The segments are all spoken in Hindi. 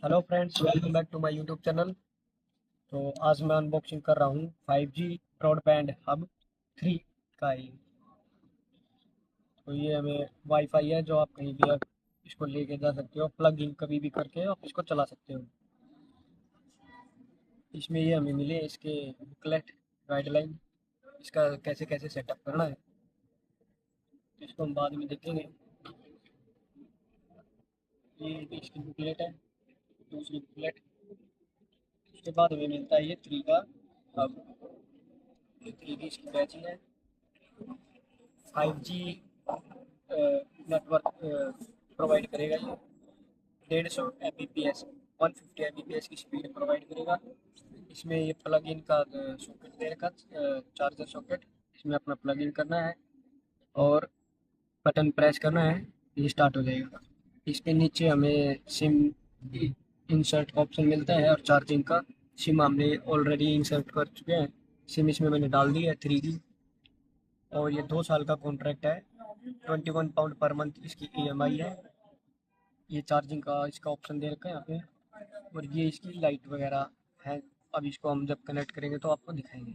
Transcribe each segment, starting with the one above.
Hello friends, welcome back to my YouTube channel. तो आज मैं अनबॉक्सिंग कर रहा हूँ 5G ब्रॉडबैंड हब 3 का ही। तो ये हमें वाईफाई है जो आप कहीं भी आप इसको लेके जा सकते हो, प्लग इन कभी भी करके आप इसको चला सकते हो। इसमें ये हमें मिले इसके बुकलेट, गाइडलाइन, इसका कैसे कैसे सेटअप करना है, तो इसको हम बाद में देखेंगे। ये इसकी बुकलेट है, दूसरी बुकलेट। उसके बाद हमें मिलता है ये 3 का हब। ये 3 की इसकी बैचिंग है। 5G नेटवर्क प्रोवाइड करेगा ये। 150 Mbps, 150 Mbps की स्पीड प्रोवाइड करेगा। इसमें ये प्लग इन का सॉकेट दे रखा, चार्जर सॉकेट। इसमें अपना प्लग इन करना है और बटन प्रेस करना है, ये स्टार्ट हो जाएगा। इसके नीचे हमें सिम इंसर्ट ऑप्शन मिलता है और चार्जिंग का। सिम हमने ऑलरेडी इंसर्ट कर चुके हैं। सिम इसमें मैंने डाल दी है 3G। और ये 2 साल का कॉन्ट्रैक्ट है। £21 पर मंथ इसकी EMI है। ये चार्जिंग का इसका ऑप्शन दे रखा है यहाँ पे। और ये इसकी लाइट वगैरह है। अब इसको हम जब कनेक्ट करेंगे तो आपको दिखाएंगे।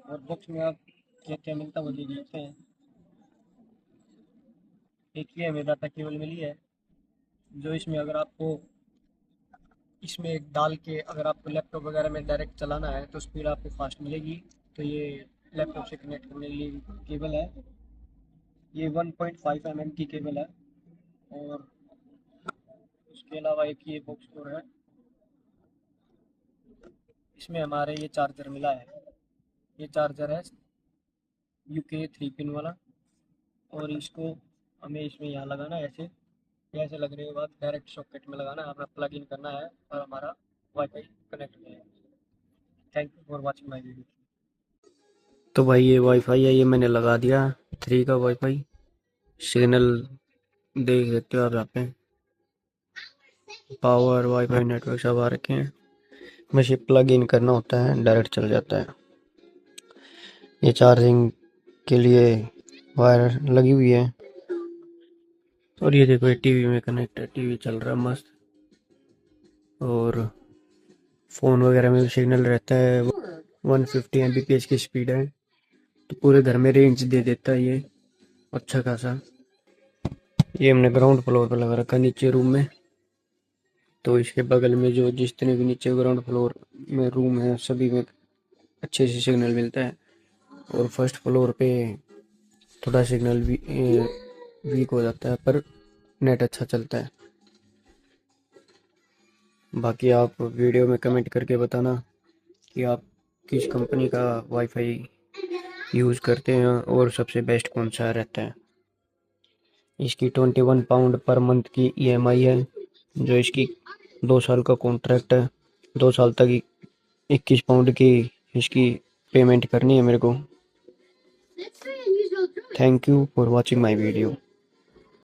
और बॉक्स में आप क्या क्या मिलता है वो देखते हैं। एक ये हमें डाटा केबल मिली है, जो इसमें अगर आपको इसमें एक डाल के अगर आपको लैपटॉप वगैरह में डायरेक्ट चलाना है तो स्पीड आपको फास्ट मिलेगी। तो ये लैपटॉप से कनेक्ट करने के लिए केबल है। ये 1.5 mm की केबल है। और उसके अलावा एक ये बॉक्स और है, इसमें हमारे ये चार्जर मिला है। ये चार्जर है UK 3 पिन वाला। और इसको हमें इसमें यहाँ लगाना है ऐसे। ये ऐसे लगने के बाद डायरेक्ट सॉकेट में लगाना है, अपना प्लग इन करना है और हमारा वाईफाई कनेक्ट हो जाएगा। Thank you for watching my video. तो भाई ये वाईफाई है, ये मैंने लगा दिया 3 का वाईफाई। सिग्नल देख सकते हो आप यहाँ पे, पावर वाईफाई नेटवर्क सब आ रखे हैं। बस ये प्लग इन करना होता है, डायरेक्ट चल जाता है। ये चार्जिंग के लिए वायर लगी हुई है। और ये देखो, ये टीवी में कनेक्ट है, टीवी चल रहा है मस्त। और फ़ोन वगैरह में भी सिग्नल रहता है। 150 Mbps की स्पीड है, तो पूरे घर में रेंज दे देता है ये अच्छा खासा। ये हमने ग्राउंड फ्लोर पर लगा रखा है, नीचे रूम में। तो इसके बगल में जो जितने भी नीचे ग्राउंड फ्लोर में रूम है सभी में अच्छे से सिग्नल मिलता है। और फर्स्ट फ्लोर पे थोड़ा सिग्नल भी वीक हो जाता है, पर नेट अच्छा चलता है। बाकी आप वीडियो में कमेंट करके बताना कि आप किस कंपनी का वाईफाई यूज़ करते हैं और सबसे बेस्ट कौन सा रहता है। इसकी £21 पर मंथ की EMI है, जो इसकी 2 साल का कॉन्ट्रैक्ट है। 2 साल तक £21 की इसकी पेमेंट करनी है मेरे को। Thank you for watching my video.